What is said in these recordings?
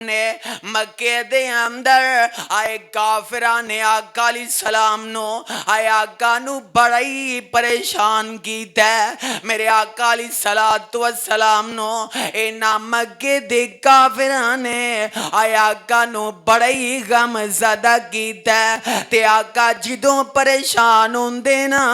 نے مکے دے اندر آئے کافران نے آقا علیہ السلام نو آئے آقا نو بڑائی پریشان کیتا ہے. میرے آقا علیہ السلام نو اینا مکے دے کافران نے آئے آقا نو بڑائی غم زدہ کیتا ہے. تے آقا جدوں پریشان ہوندے نا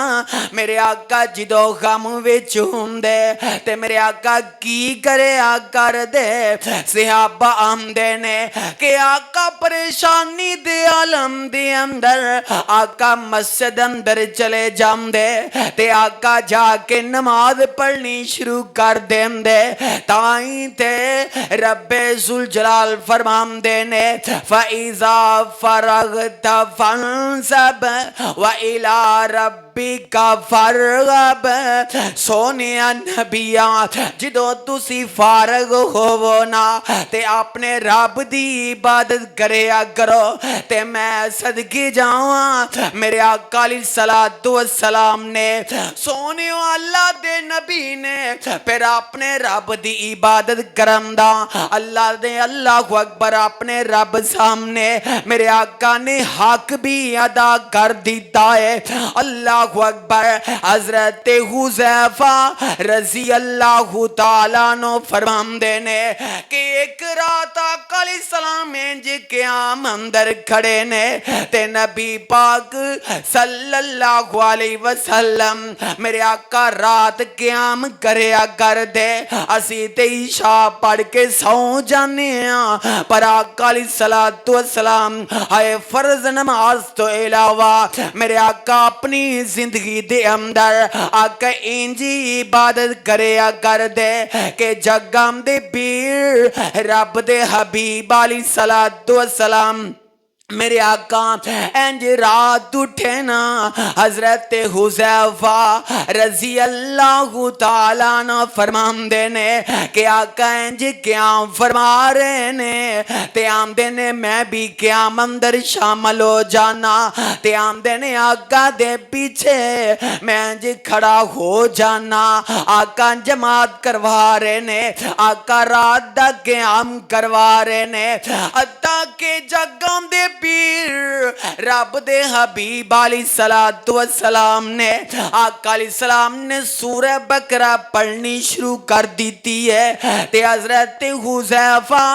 میرے آقا جدوں غم وچ ہوندے تے میرے آقا کی کرے آقا دے صحابہ آمدے نے کہ آقا پریشانی دے عالم دے اندر آقا مسجد اندر چلے جام دے تے آقا جا کے نماز پڑھنی شروع کر دیں دے تائیں تے رب ذوالجلال فرمام دے نے فَإِذَا فَرَغْتَ فَانْصَبْ وَإِلَىٰ رَبِّكَ فَارْغَب. سونیا نبیاں جدو تسی فارغ ہوو نا تے اپنے رب دی عبادت کریا کرو تے میں صدقے جاواں. میرے آقا علیہ السلام نے سونیو اللہ دے نبی نے پھر اپنے رب دی عبادت کرم دا اللہ دے اللہ اکبر اپنے رب سامنے میرے آقا نے حق بھی ادا کر دیتا ہے. اللہ اکبر. حضرت حذیفہ رضی اللہ تعالیٰ نو فرمان دینے کہ ایک رات آقا علیہ السلام جی قیام اندر کھڑے نے تے نبی پاک صلی اللہ علیہ وسلم میرے آقا رات قیام کریا کر دے اسی تے عشاء پڑھ کے سو جانے ہیں پر آقا علیہ السلام آئے فرض نماز تو علاوہ میرے آقا اپنی زندگی دے اندر آقا انجی عبادت کریا کر دے کہ جگام دے پیر رب دے حبیب علیہ السلام میرے آقا انج رات اٹھے نا حضرت حذیفہ رضی اللہ تعالیٰ عنہ فرمان دینے کہ آقا انج قیام فرما رہے نے تے آم دینے میں بھی قیام اندر شامل ہو جانا تے آم دینے آقا دے پیچھے میں انج کھڑا ہو جانا. آقا جماعت کروا رہے نے آقا رات دا قیام کروا رہے نے حتیٰ کہ جگام دے پیر رب دے حبیب علیہ السلام نے آقا علیہ السلام نے سورہ بقرہ پڑھنی شروع کر دیتی ہے تے حضرت حذیفہ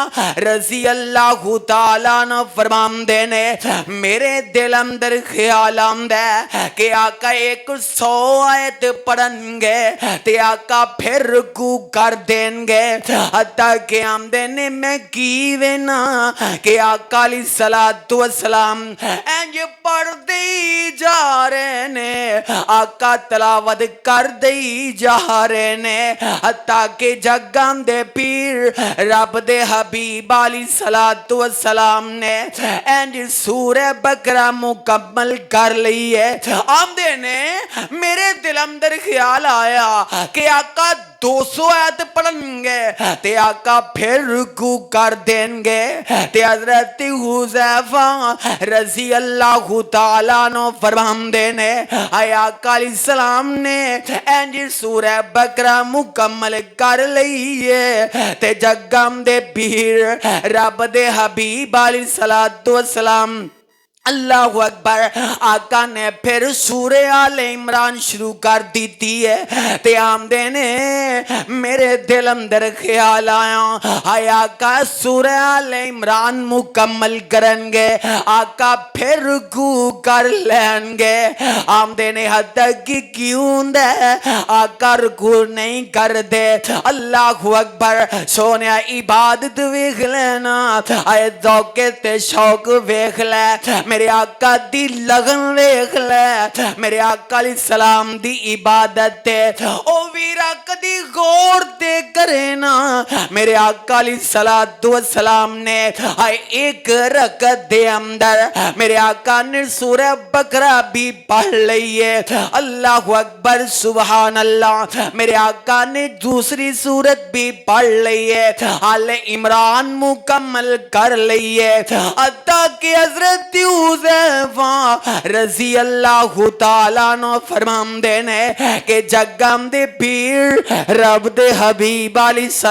رضی اللہ تعالیٰ عنہ فرمان دینے میرے دل اندر خیال آمدہ ہے کہ آقا 100 آیت پڑھن گے تے آقا پھر رکوع کر دیں گے حتیٰ کہ آمدے نے میں کیوے نا کہ آقا علیہ السلام انج پڑھ دی جا رہے نے آقا تلاوت کر دی جا رہے نے حتیٰ کہ جگام دے پیر رب دے حبیب علیہ السلام نے انج سورہ بقرہ مکمل کر لی ہے. آمدے نے میرے دل اندر خیال آیا کہ آقا 200 آیت پڑھن گے تے آقا پھر رکوع کر دیں گے تے حضرت حذیفہ رضی اللہ تعالیٰ عنہ فرمان دینے آئے آقا علیہ السلام نے انج سورہ بقرہ مکمل کر لئیے تے جگام دے پیر رب دے حبیب علیہ السلام اللہ اکبر آقا نے پھر سورہ آل عمران شروع کر دیتی ہے تے آمدے نے میرے دل اندر خیال آیا آقا سورہ آل عمران مکمل کرن گے آقا پھر رکوع کر لیں گے. آمدے نے حد تک کی کیوں دے آقا رکوع نہیں کر دے. اللہ اکبر. سونیا عبادت ویکھ لینا آئے ذوقے تے شوق ویکھ لے میرے آقا دی لگن ویکھ لے میرے آقا علیہ السلام دی عبادت تے او ویرا کدی غور تے کرے نا میرے آقا علیہ السلام نے ایک رکعت دے اندر میرے آقا نے سورہ بقرہ بھی پڑھ لئیے. اللہ اکبر سبحان اللہ. میرے آقا نے دوسری سورت بھی پڑھ لئیے آل عمران مکمل کر لئیے حتیٰ کہ حضرت حذیفہ رضی اللہ تعالیٰ عنہ فرماندے نے کہ جگم دے پیر رب دے حبیب علیہ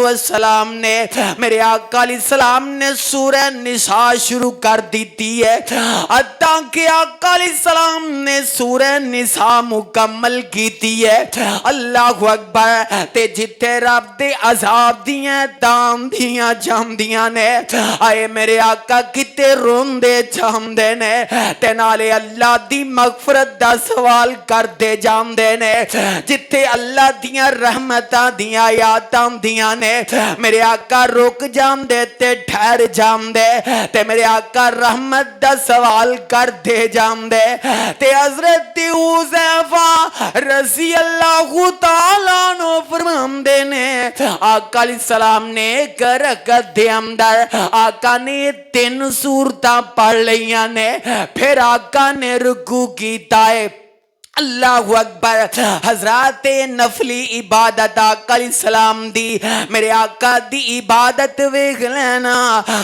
السلام نے میرے آقا علیہ السلام نے سورہ نساء شروع کر دیتی ہے حتیٰ کہ آقا علیہ السلام نے سورہ نساء مکمل کیتی ہے اللہ اکبر تے جتے رب دے عذاب دیاں دام دیاں جام دیاں نے آئے میرے آقا کتے روندے جام دے نے تے نالے اللہ دی مغفرت دا سوال کر دے جام دے نے جتے اللہ دیاں رحمتاں دیاں آیاتاں دیاں نے میرے آقا رک جام دے تے ٹھہر جام دے تے میرے آقا رحمت دا سوال کر دے جام دے تے حضرت حذیفہ رضی اللہ تعالیٰ عنہ فرماندے نے آقا علیہ السلام نے ایک رکعت دے اندر آقا نے 3 سورتاں پڑھ لیاں نے پھر آقا نے رکوع کیتا ہے اللہ اکبر حضرات نفلی عبادت آقا علیہ السلام دی میرے آقا دی عبادت ویکھ لینا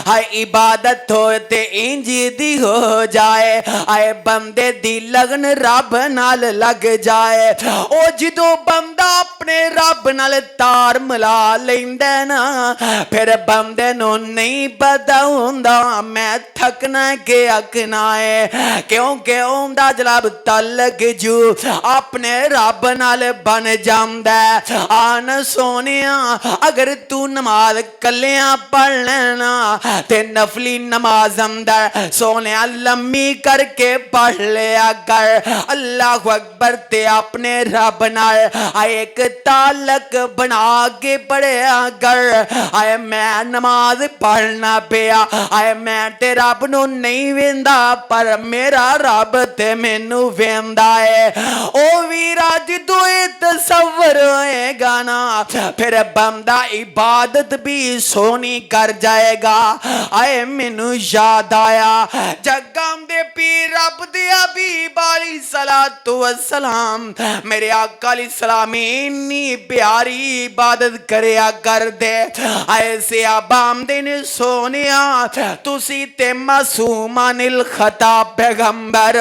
ہائے عبادت ہوتے انجی دی ہو جائے آئے بندے دی لگن رب نال لگ جائے او جدو بندہ اپنے رب نال تار ملا لیندے نا پھر بندے نو نہیں پتا ہوندا میں تھکنا کہ اکنا ہے کیونکہ ہوندا جلاب تلک جو اپنے رب نال بن جاندہ آن سونیا اگر تو نماز کلیاں پڑھ لینا تے نفلی نماز اندر سونیا لمبی کر کے پڑھ لیا کر اللہ اکبر تے اپنے رب نال ایک تعلق بنا کے پڑھیا کر آئے میں نماز پڑھنا پیا آئے میں تے رب نو نہیں ویندا پر میرا رب تے مینو ویندا ہے او ویرا جدو تصور ہوئے گا نا پھر بندہ عبادت بھی سونی کر جائے گا آئے منو یاد آیا جگام دے پیر رب دے حبیب علیہ السلام میرے آقا علیہ السلام انی پیاری عبادت کریا کر دے آئے سے عبام دے نے سونیا تسی تے معصومان الخطا پیغمبر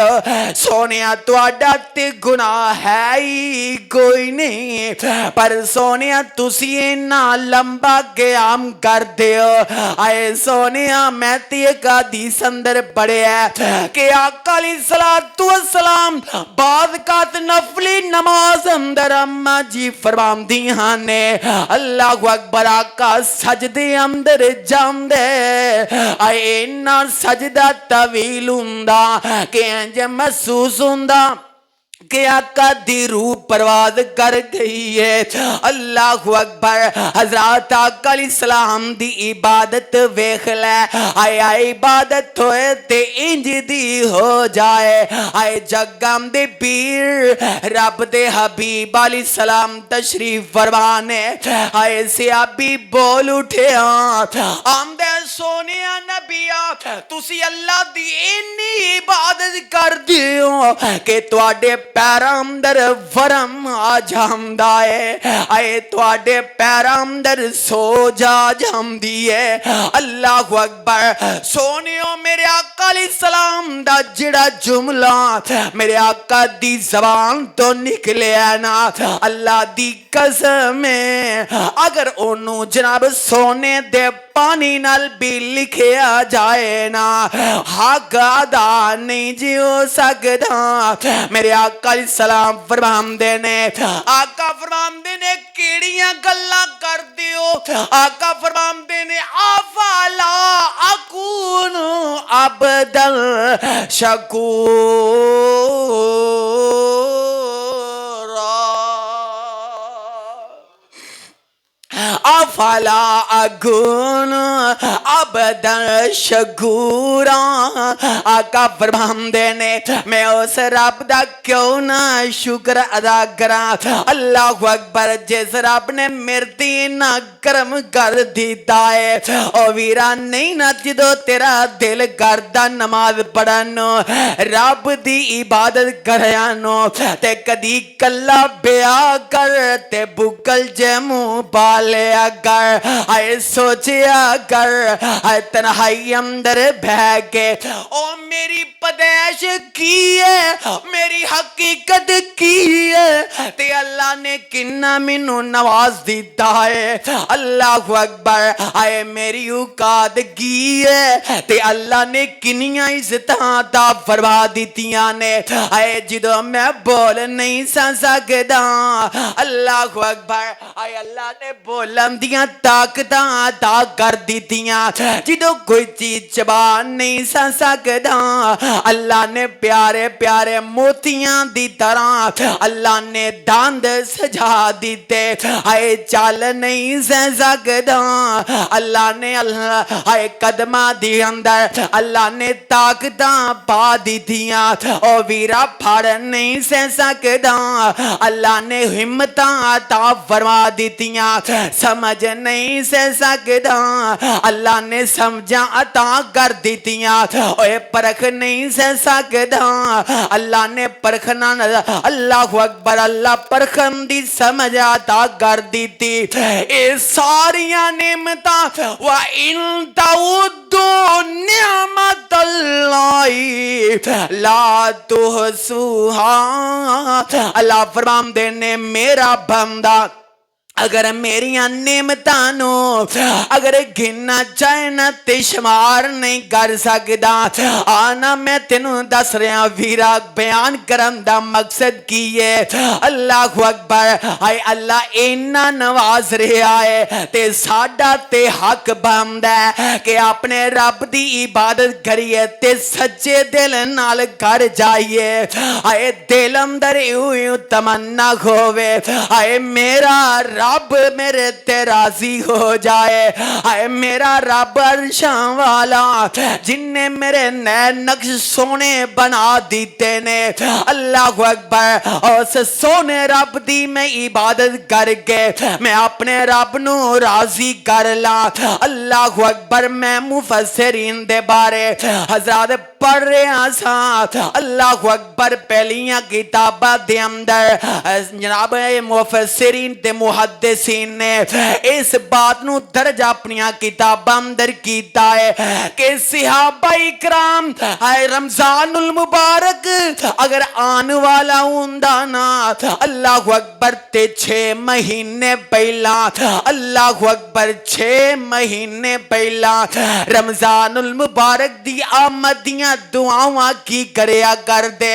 سونیا تو اڈاتے گناہ ہے ہی کوئی نہیں پر سونیا تسی اینا لمبا قیام کر دیو آئے سونیا میں تی ایک حدیث اندر پڑھے ہے کہ آقا علیہ السلام بعد کات نفلی نماز اندر اممہ جی فرمام دیہاں نے اللہ اکبر آقا سجدے اندر جام دے آئے اینا سجدہ طویل ہوندہ کہ انجھے محسوس ہوندہ کہ آقا دی روح پرواز کر گئی ہے اللہ اکبر حضرات آقا علیہ السلام دی عبادت ویکھ لے آئے عبادت ہوئے تے انج دی ہو جائے آئے جگام دے پیر رب دے حبیب علیہ السلام تشریف فرمانے آئے سیابی بول اٹھے آمدے سونیا نبیہ تسی اللہ دی انی عبادت کر دیو کہ تواڈے پیرام در ورم آ جامدہ ہے آئے تواڈے پیرام در سو جا جامدی ہے اللہ اکبر سونیوں میرے آقا علیہ السلام دا جڑا جملہ میرے آقا دی زبان تو نکلے نا اللہ دی قسم ہے اگر انہوں جناب سونے دے پانی نال بھی لکھے آ جائے نا حق ادا نہیں جی ہو سکتا میرے آقا علیہ السلام فرمان دینے آقا فرمان دینے کیڑیاں گلہ کر دیو آقا فرمان دینے افلا اکون عبدال شکور افلا اکون عبدال شکورا آقا فرمان دینے میں اس رب دا کیوں نہ شکر ادا کرا اللہ اکبر جس رب نے مرتی نہ کرم کر دیتا ہے او ویرا نہیں نہ جدو تیرا دل کردہ نماز پڑھنو رب دی عبادت کریانو تے کدی کلا بیا کر تے بکل جمو پالیا کر آئے سوچیا کر ہے تنہائی اندر بہ کے او میری پیدائش کی ہے میری حقیقت کی ہے تے اللہ نے کنا مینوں نواز دیتا ہے اللہ اکبر آئے میری اوقات کی ہے تے اللہ نے کنیاں عزتاں عطا فرما دیتیاں نے آئے جدوں میں بول نہیں سکدا اللہ اکبر آئے اللہ نے بولن دیاں طاقتاں عطا کر دیتیاں جدوں کوئی چیز زبان نہیں سکدا اللہ نے پیارے پیارے موتیاں دی طرح اللہ نے داند سجا دیتے آئے چل نہیں سکدا اللہ نے آئے قدمہ دی اندر اللہ نے طاقتاں پا دیتیاں او ویرا پھڑ نہیں سکدا اللہ نے ہمتاں عطا فرما دیتیاں سمجھ نہیں سکدا اللہ نے سمجھاں عطا کر دیتیاں اوے پرکھ نہیں سکدا اللہ نے پرکھنا اللہ اکبر اللہ پرکھن دی سمجھ عطا کر دیتی اے ساریاں نعمتاں وَإِن تَعُدُّوا نِعْمَتَ اللَّهِ لَا تُحْصُوهَا اللہ فرمان دے نے میرا بندہ اگر میریاں نعمتانوں اگر گننا چاہنا تے شمار نہیں کر سکدا آنا میں تینوں دس رہا ویرا بیان کرن دا مقصد کی ہے اللہ اکبر آئے اللہ اینا نواز رہا ہے تے ساڈا تے حق بند ہے کہ اپنے رب دی عبادت کریے تے سچے دل نال کر جائیے آئے دل اندر یوں تمنا ہوئے آئے میرا رب میرے تے راضی ہو جائے آئے میرا رب عرشاں والا جن نے میرے نئے نقش سونے بنا دیتے نے اللہ اکبر اس سونے رب دی میں عبادت کر کے میں اپنے رب نو راضی کر لا اللہ اکبر میں مفسرین دے بارے حضرات پڑھ رہے ہیں اللہ اکبر پہلیاں کتابہ دے اندر جناب مفسرین تے محدثین نے اس بات نو درج اپنیاں کتاباں اندر کیتا ہے کہ صحابہ اکرام رمضان المبارک اگر آن والا ہوندا نا اللہ اکبر تے 6 مہینے پہلا اللہ اکبر 6 مہینے پہلا رمضان المبارک دی آمدیاں دعاواں کی کریا کر دے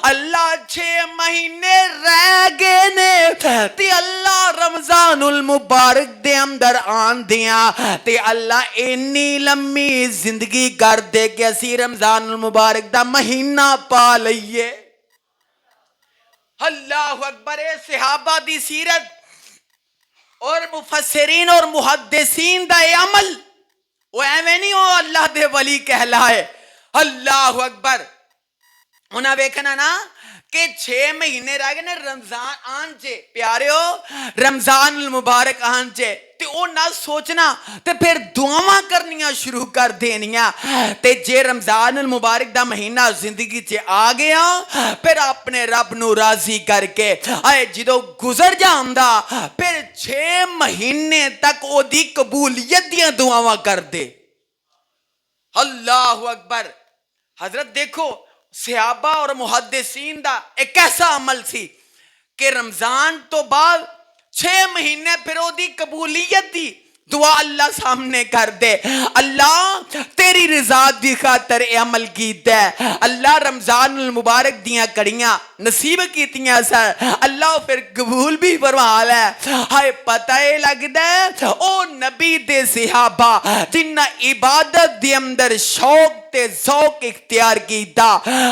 اللہ 6 مہینے رہ گئے نے تے اللہ رمضان المبارک دے اندر آن دیاں تے اللہ انی لمبی زندگی کر دے کہ اسی رمضان المبارک دا مہینہ پا لئیے اللہ اکبر صحابہ دی سیرت اور مفسرین اور محدثین دا عمل وہ ایویں نہیں ہو اللہ دے ولی کہلائے اللہ اکبر انہاں ویکھنا نا کہ 6 مہینے رہ گئے نے رمضان آن چے پیارے ہو رمضان المبارک آن چے تے او نہ سوچنا تے پھر دعاواں کرنیاں شروع کر دینیاں تے جے رمضان المبارک دا مہینہ زندگی چے آ گیا پھر اپنے رب نو راضی کر کے آئے جدو گزر جاندا پھر 6 مہینے تک او دی قبولیت دیاں دعاواں کر دے اللہ اکبر حضرت دیکھو صحابہ اور محدثین دا ایک ایسا عمل سی کہ رمضان تو بعد 6 مہینے پھر او دی قبولیت دی دعا اللہ سامنے کر دے اللہ تیری رضا دی خاطر اے عمل کیتا ہے اللہ رمضان المبارک دیاں کڑیاں نصیب کیتیاں سر اللہ پھر قبول بھی فرما لے ہائے پتہ اے لگدا ہے او نبی دے صحابہ جنہ عبادت دی اندر شوق تے ذوق اختیار کیتا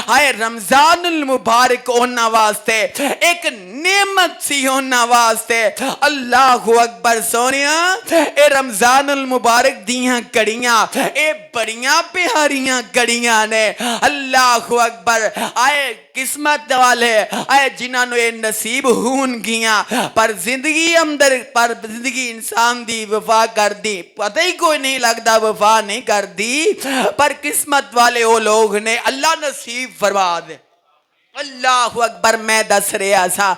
ہائے رمضان المبارک اونا واسطے ایک نعمت سی اونا واسطے اللہ اکبر سونیا اے رمضان المبارک دیاں کڑیاں اے بڑیاں پیاریاں کڑیاں نے اللہ اکبر آئے قسمت والے آئے جنہاں نو اے نصیب ہون گیاں پر زندگی اندر پر زندگی انسان دی وفا کر دی پتہ ہی کوئی نہیں لگتا وفا نہیں کر دی پر قسمت والے وہ لوگ نے اللہ نصیب فرما دے اللہ اکبر میں دس رہا سا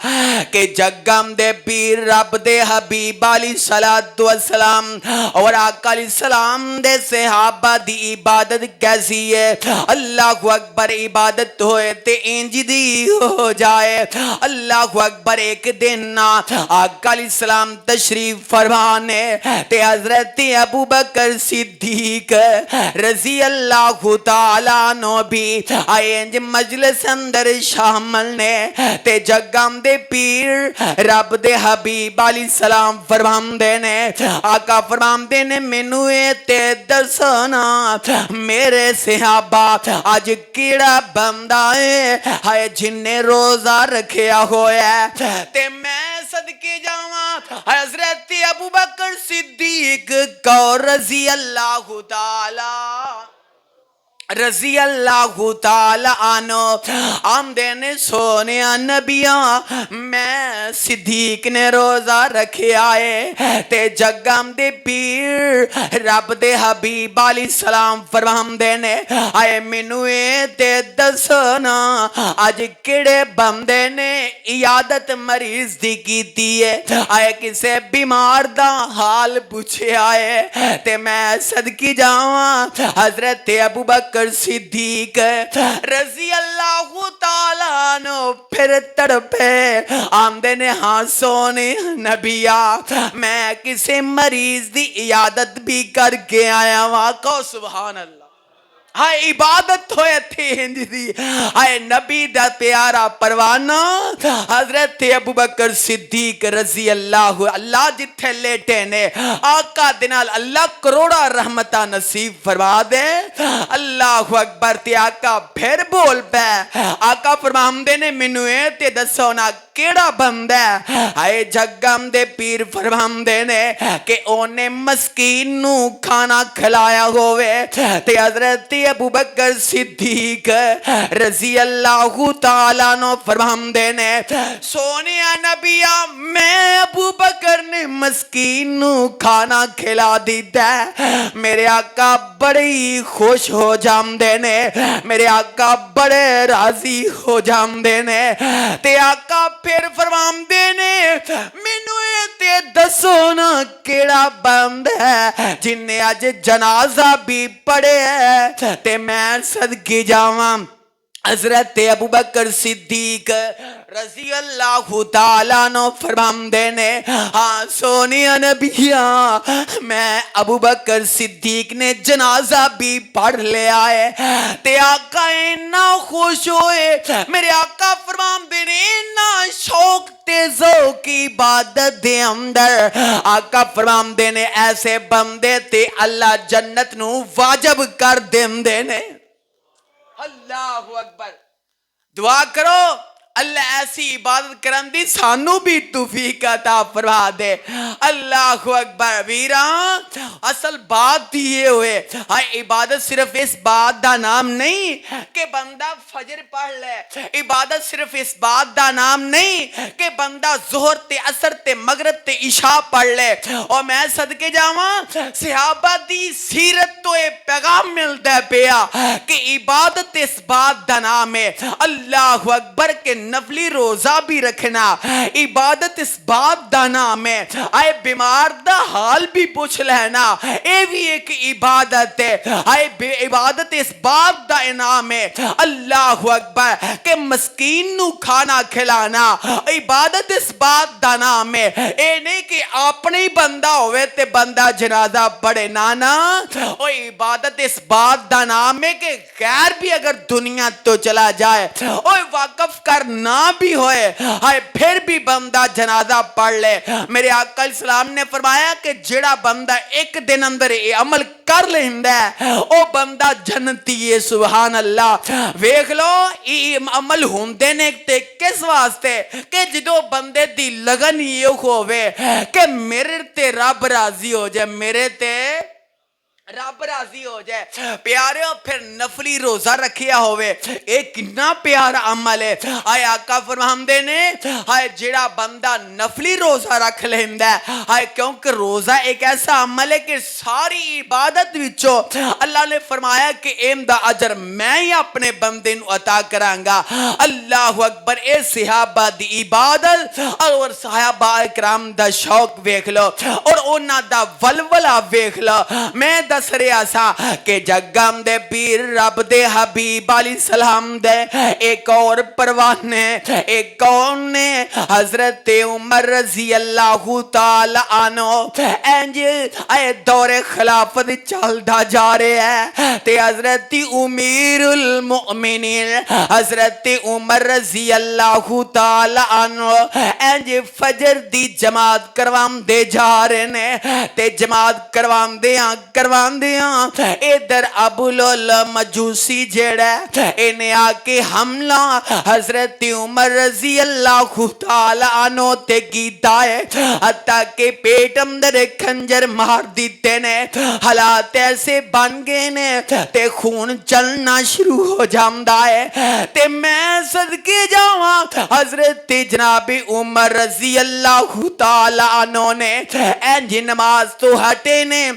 کہ جگم دے پیر رب دے حبیب علیہ الصلوۃ والسلام اور آقا علیہ السلام دے صحابہ دی عبادت کیسی ہے. اللہ اکبر عبادت ہوئے تے انج دی ہو جائے. اللہ اکبر ایک دن آقا علیہ السلام تشریف فرمانے تے حضرت ابو بکر صدیق رضی اللہ تعالیٰ عنہ بھی آئے انج مجلس اندر شامل نے تے جگم دے پیر رب دے حبیب علیہ السلام فرماندے نے آقا فرماندے نے مینوں تے دسنا میرے صحابہ اج کیڑا بندہ ہے جن نے روزہ رکھیا ہویا ہے تے میں صدقے جاواں حضرت ابو بکر صدیق کو رضی اللہ تعالی عنہ آمدے نے سونیا نبیاں میں صدیق نے روزہ رکھے آئے تے جگم دے پیر رب دے حبیب علیہ السلام فرماندے نے آئے منوے تے دسنا آج کڑے بندے نے عیادت مریض دی کیتی ہے آئے کسے بیمار دا حال پوچھے آئے تے میں صدقی جاواں حضرت ابو بکر صدیق رضی اللہ تعالیٰ عنہ پھر تڑپے آمدے نے ہاں سونے نبیہ میں کسی مریض دی عیادت بھی کر کے آیا وہاں کو سبحان اللہ ہائے عبادت ہوئے تھی ہنج دی ہائے نبی دا پیارا پروانہ حضرت ابو بکر صدیق رضی اللہ جتھے لیٹے نے آقا دنال اللہ کروڑا رحمتہ نصیب فرما دے. اللہ اکبر تے آقا پھر بول پہ آقا فرماندے نے منوے تے دسونا کیڑا بندہ ہے آئے جگم دے پیر فرماندے نے کہ اونے مسکین نو کھانا کھلایا ہوئے تے حضرت ابو بکر صدیق رضی اللہ تعالیٰ عنہ فرماندے نے سونیا نبیہ میں ابو بکر نے مسکین نو کھانا کھلا دیتا ہے میرے آقا بڑی خوش ہو جامدے نے میرے آقا بڑے راضی ہو جامدے نے تے آقا پھر فرماندے نے مینوں تے دسو نا کیڑا بند ہے جن نے آج جنازہ بھی پڑھے ہے تے میں صدقے جاواں حضرت ابو بکر صدیق رضی اللہ تعالیٰ عنہ فرماندے نے ہاں سونیا نبیاں میں ابو بکر صدیق نے جنازہ بھی پڑھ لے آئے تے آقا اینا خوش ہوئے میرے آقا فرماندے نے اینا شوق ذوق کی عبادت دے اندر آقا فرماندے نے ایسے بندے تے اللہ جنت نو واجب کر دیندے نے. اللہ اکبر دعا کرو اللہ ایسی عبادت کرن دی سانو بھی توفیق عطا فرما دے. اللہ اکبر ویران اصل بات یہ ہوئے ہاں عبادت صرف اس بات دا نام نہیں کہ بندہ فجر پڑھ لے عبادت صرف اس بات دا نام نہیں کہ بندہ ظہر تے عصر تے مغرب تے عشاء پڑھ لے اور میں صدقے جاواں صحابہ دی سیرت تو ایک پیغام ملتا ہے پیا کہ عبادت اس بات دا نام ہے اللہ اکبر کے نفلی روزہ بھی رکھنا عبادت اس بات دا نام ہے آئے بیمار دا حال بھی پوچھ لینا اے بھی ایک عبادت ہے آئے عبادت اس بات دا نام ہے اللہ اکبر کہ مسکین نو کھانا کھلانا عبادت اس بات دا نام ہے اے نہیں کہ اپنے ہی بندہ ہوئے تے بندہ جنازہ پڑھے نانا او عبادت اس بات دا نام ہے کہ غیر بھی اگر دنیا تو چلا جائے او واقف کر نہ بھی ہوئے ہائے پھر بھی بندہ جنازہ پڑھ لے میرے آقا علیہ السلام نے فرمایا کہ جڑا بندہ ایک دن اندر یہ عمل کر لیندہ ہے او بندہ جنتی ہے. سبحان اللہ ویکھ لو یہ عمل ہوندے نے کس واسطے کہ جدو بندے دی لگن یہ ہوئے کہ میرے تے رب راضی ہو جائے میرے تے رب راضی ہو جائے پیاریو پھر نفلی روزہ رکھیا ہوئے ایک کتنا پیارا عمل ہے آئے آقا فرماندے نے آئے جڑا بندہ نفلی روزہ رکھ لیندہ ہے آئے کیونکہ روزہ ایک ایسا عمل ہے کہ ساری عبادت وچو اللہ نے فرمایا کہ ایم دا اجر میں ہی اپنے بندے نو عطا کرانگا اللہ اکبر اے صحابہ دی عبادت اور صحابہ اکرام دا شوق ویکھ لو اور اونا دا ولولہ ویکھ لو میں دس رہا سا کہ جگم دے پیر رب دے حبیب علیہ السلام دے ایک اور پروانے ایک کون نے حضرت عمر رضی اللہ تعالی عنہ اینج اے دور خلافت چل دا جا رہے ہیں تے حضرت امیر المؤمنین حضرت عمر رضی اللہ تعالی عنہ اینج فجر دی جماعت کروام دے جا رہے نے تے جماعت کروام دیاں ادھر ابو لول مجوسی جڑا انہیں آکے حملہ حضرت عمر رضی اللہ تعالی عنہ تے کیتا ہے حتیٰ کہ پیٹ اندر کھنجر مار دیتے نے حالات ایسے بن گئے نے تے خون چلنا شروع ہو جامدہ ہے تے میں صدقے جاواں حضرت جناب عمر رضی اللہ تعالی عنہ نے اینج نماز تو ہٹے نے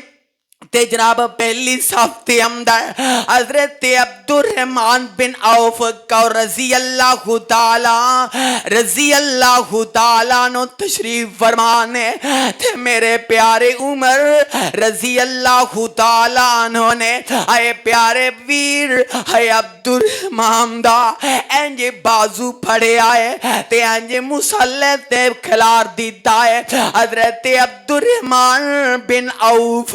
تے جناب پہلی صفتے اندر حضرت عبد الرحمن بن عوف کا رضی اللہ تعالیٰ نو تشریف فرمانے تے میرے پیارے عمر رضی اللہ تعالیٰ عنہ نے اے پیارے ویر اے عبد الرحمن دا اینجے بازو پھڑے آئے تے اینجے مسلح تے کھلار دیتا ہے حضرت عبد الرحمن بن عوف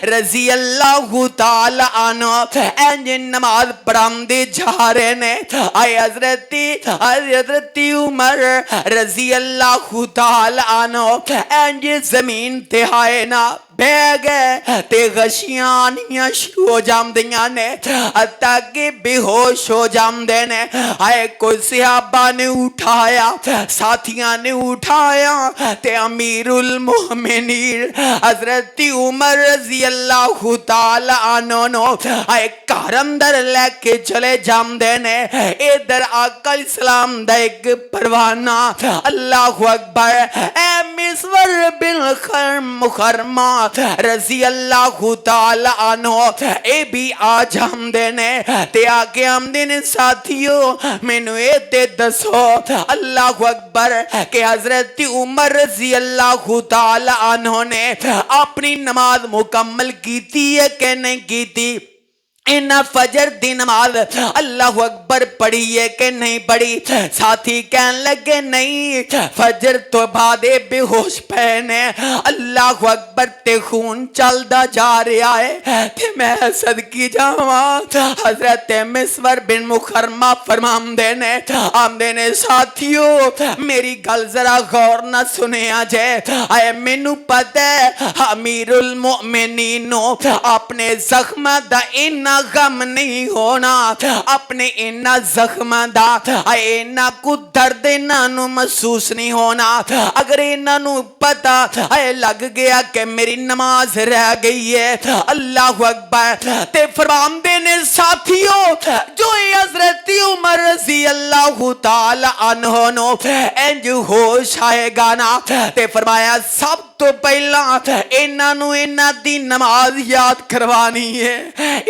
رضی اللہ تعالی عنہ اینج نماز پڑھام دے جا رہے نے آئے حضرت عمر رضی اللہ تعالی عنہ اینج زمین تے آئے نا بے گئے تے غشیانیاں شروع ہو جام دیاں نے حتیٰ کہ بے ہوش ہو جام دینے آئے کوئی صحابہ نے اٹھایا ساتھیاں نے اٹھایا تے امیر المؤمنین حضرت عمر رضی اللہ تعالی عنہ نو آئے کارندر لے کے چلے جام دینے ادھر آقا السلام دا ایک پروانہ اللہ اکبر اے مسور بالمخرمہ رضی اللہ تعالی عنہ اے بھی آج ہم دینے تے آگے ہم دینے ساتھیوں میں نو اے دے دسو اللہ اکبر کہ حضرت عمر رضی اللہ تعالی عنہ نے اپنی نماز مکمل کیتی ہے کہ نہیں کیتی انہا فجر دی نماز اللہ اکبر پڑھی ہے کہ نہیں پڑھی ساتھی کہن لگے نہیں فجر تو بعدے بے ہوش پہنے اللہ اکبر تے خون چل دا جا رہا ہے تے میں صدقی جاواں حضرت مسور بن مخرمہ فرمام دینے آم دینے ساتھیوں میری گل ذرا غور نہ سنے آجے آئے منو پتہ امیر المؤمنینوں اپنے زخم دا انہا غم نہیں ہونا اپنے انہا زخم دا انہا کو درد انہا نو محسوس نہیں ہونا اگر انہا نو پتا لگ گیا کہ میری نماز رہ گئی ہے اللہ اکبر تے فرمان دینے ساتھیوں جو حضرت عمر رضی اللہ تعالی عنہ نو انج ہوش آئے گانا تے فرمایا سب تو پہلا انہا نو انہا دی نماز یاد کروانی ہے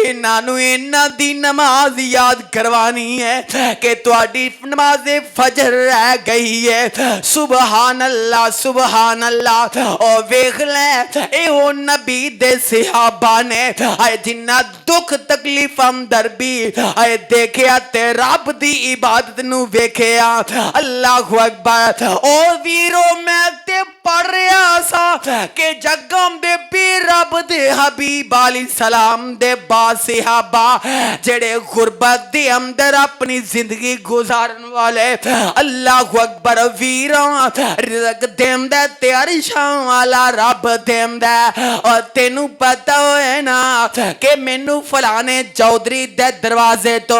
انہا نو انہا دی نماز یاد کروانی ہے کہ تو آڈی نماز فجر رہ گئی ہے سبحان اللہ اور ویخ لیں اے ہو نبی دے صحابہ نے آئے جنہ دکھ تکلیف اندر بھی آئے دیکھیا تے رب دی عبادت نو ویکھیا اللہ اکبر او ویرو میں تے پڑھ رہا سا کہ جگم دے پی رب دے حبیب علیہ السلام دے با صحابہ جڑے غربت دے اندر اپنی زندگی گزارن والے اللہ اکبر ویران رزق دیم دے تے عرشان والا رب دیم دے اور تینو پتہ ہوئے نا کہ منو فلانے چودری دے دروازے تو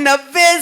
90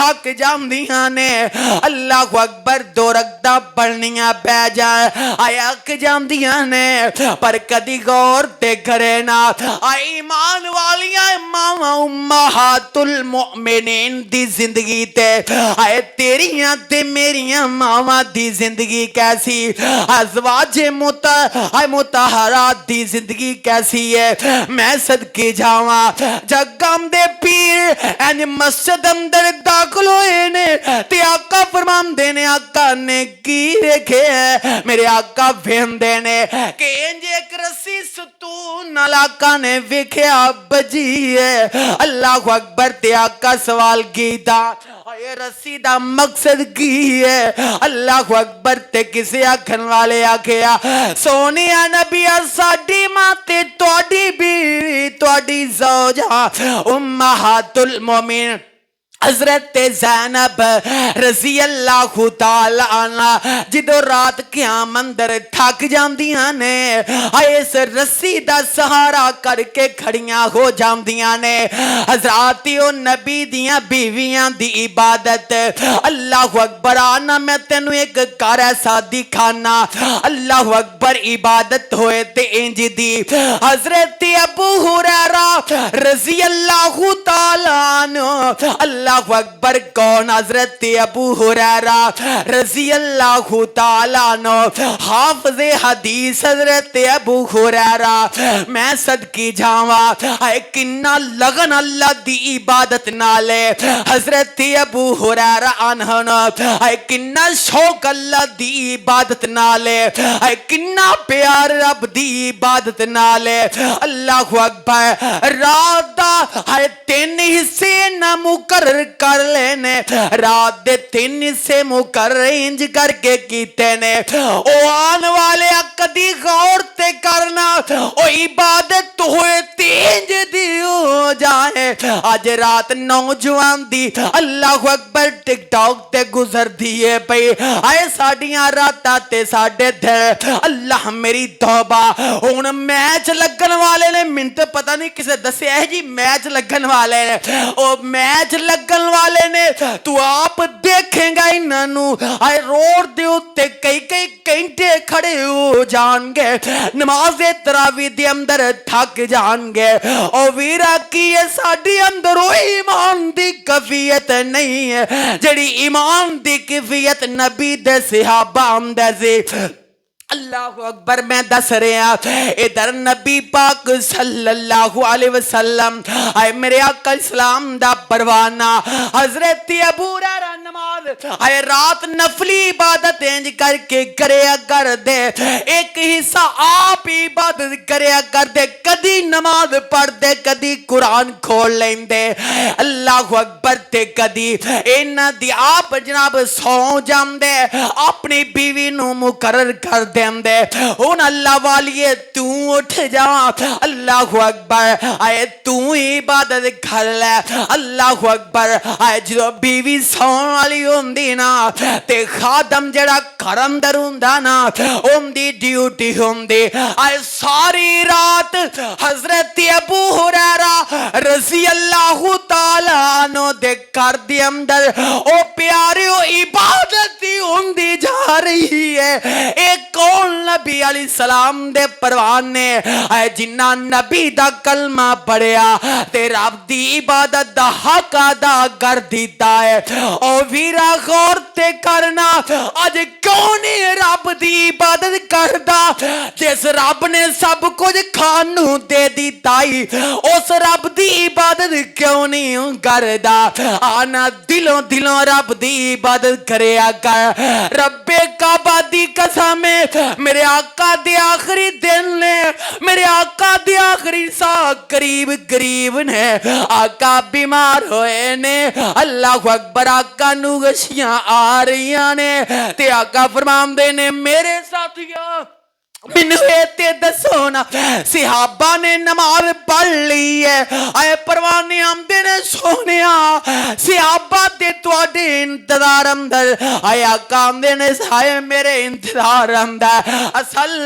تھک جاندیاں نے اللہ اکبر دو رکعتاں پڑھنیاں پہ جائے آئے اک جاندیاں نے پر کدی غور تے کرے نا آئے ایمان والیاں ماما امہات المؤمنین دی زندگی تے آئے تیریاں تے میریاں ماما دی زندگی کیسی ازواج مطہرات دی زندگی کیسی ہے میں صدقے جاواں جگام دے پیر این مسجد اندر داخل ہوئے نے تے آقا فرمان دینے آقا نے کی رکھے ہیں میرے آقا فہم دینے کہ انج ایک رسی ستون آقا نے وکھیا بجی ہے اللہ اکبر تے آقا سوال کیتا یہ رسی دا مقصد کی ہے اللہ اکبر تے کسے آکھن والے آکھیا سونیا نبی ساڈی ماں تے تواڈی بیوی تواڈی زوجہ امہات المومنین حضرت زینب رضی اللہ تعالی عنہ جدو رات قیام اندر تھک جاندیاں نے اس رسی دا سہارا کر کے کھڑیاں ہو جاندیاں نے حضرات نبی دیاں بیویاں دی عبادت اللہ اکبر آنا میں تینوں ایک کار ایسا دکھانا اللہ اکبر عبادت ہوئے تے انج دی حضرت ابو ہریرہ رضی اللہ تعالی عنہ اللہ اکبر کون حضرت ابو ہریرہ رضی اللہ تعالی عنہ حافظ حدیث حضرت ابو ہریرہ میں صدقے جاواں اے کنا لگن اللہ دی عبادت نالے حضرت ابو ہریرہ عنہ اے کنا شوق اللہ دی عبادت نالے اے کنا پیار رب دی عبادت نالے اللہ اکبر رات دا اے 3 حصے نہ مقرر کر لینے رات دے 3 حصے مقرر انج کر کے کیتے نے او آن والے کدی غور تے کرنا او عبادت ہوئے تینج دی ہو جائے آج رات نوجوان دی اللہ اکبر ٹک ٹاک تے گزر دیئے پئی آئے ساڑیاں راتا تے ساڑے دھر اللہ میری توبہ ہون میچ لگن والے نے منت پتہ نہیں کسے دسے ہے جی میچ لگن والے نے او میچ لگن والے نے تو آپ دیکھیں گا انہوں آئے روڈ دے ہوتے کئی گھنٹے کھڑے ہو جان گے نماز تراویح دے اندر تھک جان گے اور ویرا کی ساڈی اندر وہ ایمان دی کفیت نہیں ہے جڑی ایمان دی کفیت نبی دے صحابہ اندر سے اللہ اکبر میں دس رہا ادھر نبی پاک صلی اللہ علیہ وسلم آئے میرے آقا اسلام دا پروانہ حضرت ابو ہریرہ نماز آئے رات نفلی عبادت انج کر کے کریا کر دے ایک حصہ آپ عبادت کریا کر دے کدی نماز پڑھ دے کدی قرآن کھول لیں دے اللہ اکبر تے کدی انہ دی آپ جناب سو جام دے اپنی بیوی نو مقرر کر دے دے ان اللہ والیے تو اٹھ جا اللہ اکبر آئے تو عبادت کر لے اللہ اکبر آئے جو بیوی سون والی ہوندی نا تے خادم جڑا کرم در ہوندا نا ہوندی ڈیوٹی ہوندی آئے ساری رات حضرت ابو ہریرہ رضی اللہ تعالی عنہ دے کر دی اندر او پیاریو عبادت ہوندی جا رہی ہے ایک کون نبی علیہ السلام دے پروانے اے جنہ نبی دا کلمہ پڑھیا تے رب دی عبادت دا حق ادا کر دیتا ہے او ویرا غور تے کرنا اج کون رب دی عبادت کردا جس رب نے سب کچھ کھانو دے دیتا ہی اس رب دی عبادت کیوں نہیں کردا آنا دلوں رب دی عبادت کریا کر رب کعبہ دی قسم میرے آقا دی آخری دن نے میرے آقا دی آخری سا قریب نے آقا بیمار ہوئے نے اللہ اکبر آقا نوگشیاں آ رہیاں نے تے آقا فرمان دے نے میرے ساتھیاں منویتے دسونا صحابہ نے نماز پڑھ لی ہے آئے پروانے آمدے نے سونیا صحابہ دے تواڈے انتظار اندر آئے آقا آمدے نے سائے میرے انتظار اندر اصل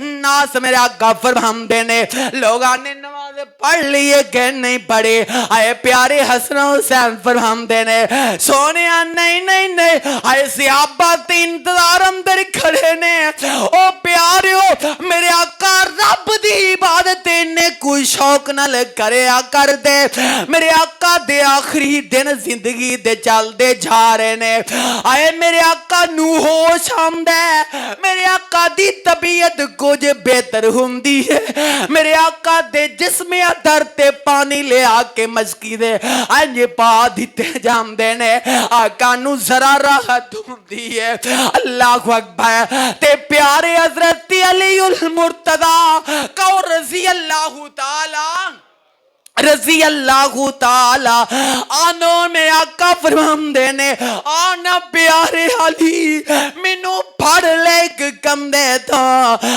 ناس میرے آقا فرماندے نے لوگ آنے نماز پڑھ لیے کہ نہیں پڑھے آئے پیارے حسن حسین فرماندے نے سونے نہیں نہیں نہیں آئے صحابہ تے انتظار اندر کھڑے نے او پیاریو میرے آقا رب دی عبادت نے کوئی شوق نہ کریا کر دے میرے آقا دے آخری دن زندگی دے چل دے جا رہے نے آئے میرے آقا نو ہوش آمدے میرے آقا دی طبیعت کچھ بہتر ہوندی ہے میرے آقا دے جسم ادھر تے پانی لے آکے مشکی دے آئے پا دیتے جام دینے آقا نو ذرا راحت ہوندی ہے اللہ اکبر تے پیارے حضرت علی المرتضی کو رضی اللہ تعالی رضی اللہ تعالی آنو میں آقا فرماندے نے آنا پیارے علی منو پڑھ لے ایک کم دیتا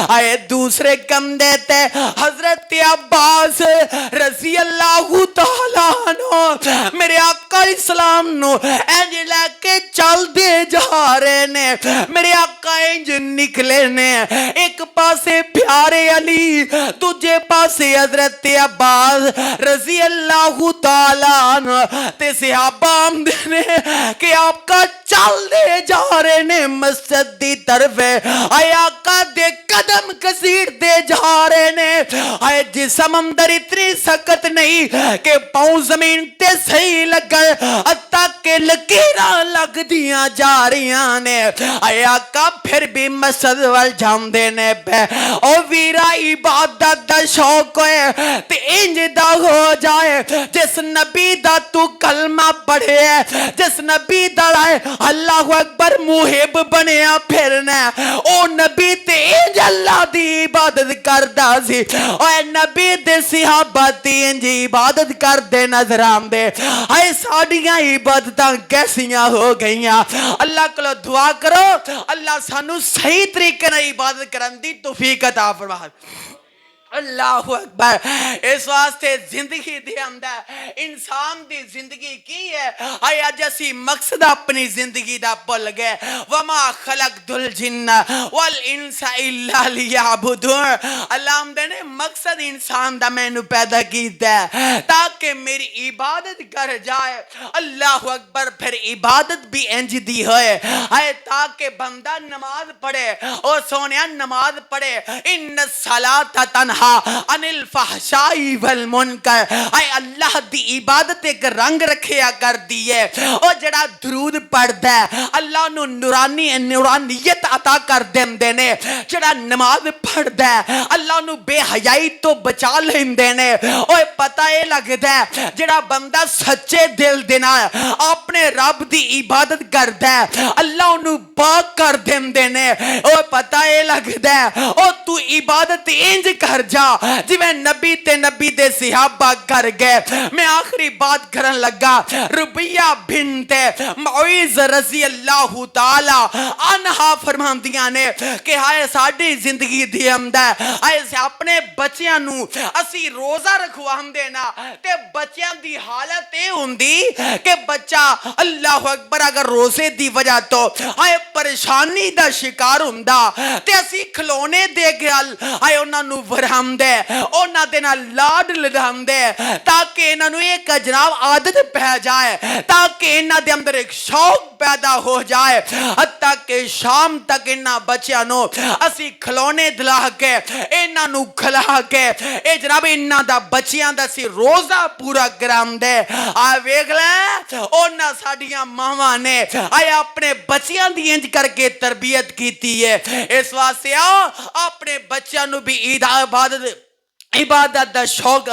آئے دوسرے کم دیتے حضرت عباس رضی اللہ تعالی عنہ میرے آقا اسلام نو اینج لے کے چل دے جا رہے نے میرے آقا اینج نکلے نے ایک پاسے پیارے علی تجھے پاسے حضرت عباس رضی اللہ تعالیٰ عنہ تے صحابہ آمدے نے کہ آپ کا چل دے جا رہے نے مسجد دی طرف آئے آقا دے قدم کسیر دے جا رہے نے آئے جسم اندر اتنی سکت نہیں کہ پاؤں زمین تے صحیح لگ گئے حتیٰ کہ لکیرہ لگ دیاں جا رہیاں نے آئے آقا پھر بھی مسجد وال جام دینے پہ او ویرہ عبادت دا شوق ہے تے انج دا ہو جائے جس نبی دا تو کلمہ پڑھے جس نبی دا لائے اللہ اکبر محب بنیا پھرنا او نبی تے انج اللہ دی عبادت کردہ سی اے نبی دے صحابہ تے انج عبادت کردے نظر آمدے اے ساڑیاں عبادتاں کیسیاں ہو گئیاں اللہ کو دعا کرو اللہ سانو صحیح طریقے نہ عبادت کرن دی توفیق عطا فرمائے اللہ اکبر اس واسطے زندگی دے اندر انسان دی زندگی کی ہے آیا جیسی مقصد اپنی زندگی دا پل گئے وما خلقت الجن والانس الا لیعبدون اللہ آمدے نے مقصد انسان دا میں نو پیدا کیتا ہے تاکہ میری عبادت کر جائے اللہ اکبر پھر عبادت بھی انج دی ہوئے آئے تاکہ بندہ نماز پڑھے اور سونیا نماز پڑھے ان الصلاۃ تنہا عن الفحشائی والمنکر اے اللہ دی عبادت ایک رنگ رکھیا کر دیئے او جڑا درود پڑھ دے اللہ نو نورانیت عطا کر دینے جڑا نماز پڑھ دے اللہ نو بے حیائی تو بچا لیندے او پتہ اے لگ دے جڑا بندہ سچے دل دینا اپنے رب دی عبادت کر دے اللہ نو پاک کر دینے او پتہ اے لگ دے او تو عبادت انج کر جا جی میں نبی دے صحابہ کر گئے میں آخری بات کرن لگا ربیہ بنت معیز رضی اللہ تعالی عنہا فرماندیاں نے کہ ہائے ساڑی زندگی دی اندر آئے سے اپنے بچیاں نو اسی روزہ رکھوام دینا تے بچیاں دی حالت اے ہوندی کہ بچہ اللہ اکبر اگر روزے دی وجہ تو آئے پریشانی دا شکار ہوندا تے اسی کھلونے دے گل آئے انہاں نو ورہم دے انہاں دے نا لاڈ لڑہم دے تاکہ انہاں نو ایک جناب عادت پہ جائے تاکہ انہاں دے اندر ایک شوق پیدا ہو جائے حتیٰ کہ شام تک انہاں بچیاں نو اسی کھلونے دلا کے انہاں نو کھلا کے اے جناب انہاں دا بچیاں دا سی روزہ پورا کرام دے آئے ویگ لیں انہاں ساڑیاں ماما نے آئے اپنے بچیاں دی انج کر کے تربیت کیتی ہے اس واسطے آؤ اپنے بچیاں نو بھی عبادت دا شوق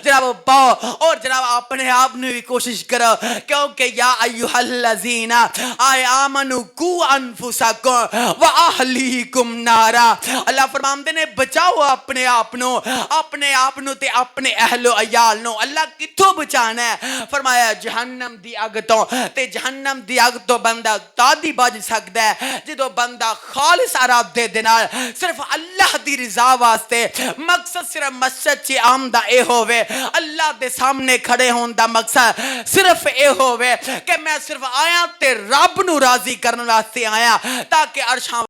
جناب پاؤ اور جناب اپنے آپ نے بھی کوشش کرو کیونکہ یا ایوہ الذین آئے آمنوا قوا انفسکم و اہلیکم نارا اللہ فرماندے نے بچاؤ اپنے آپنو تے اپنے اہل و عیال نو اللہ کتھوں بچانا ہے فرمایا جہنم دی اگ تو تے جہنم دی اگ تو بندہ تادی بج سکتا ہے جدو بندہ خالص ارادے دے نال صرف اللہ دی رضا واسطے مقصد صرف مسجد چ آمدہ اے ہووے اللہ دے سامنے کھڑے ہون دا مقصد صرف اے ہووے کہ میں صرف آیا تے رب نو راضی کرن واسطے آیا تاکہ عرشاں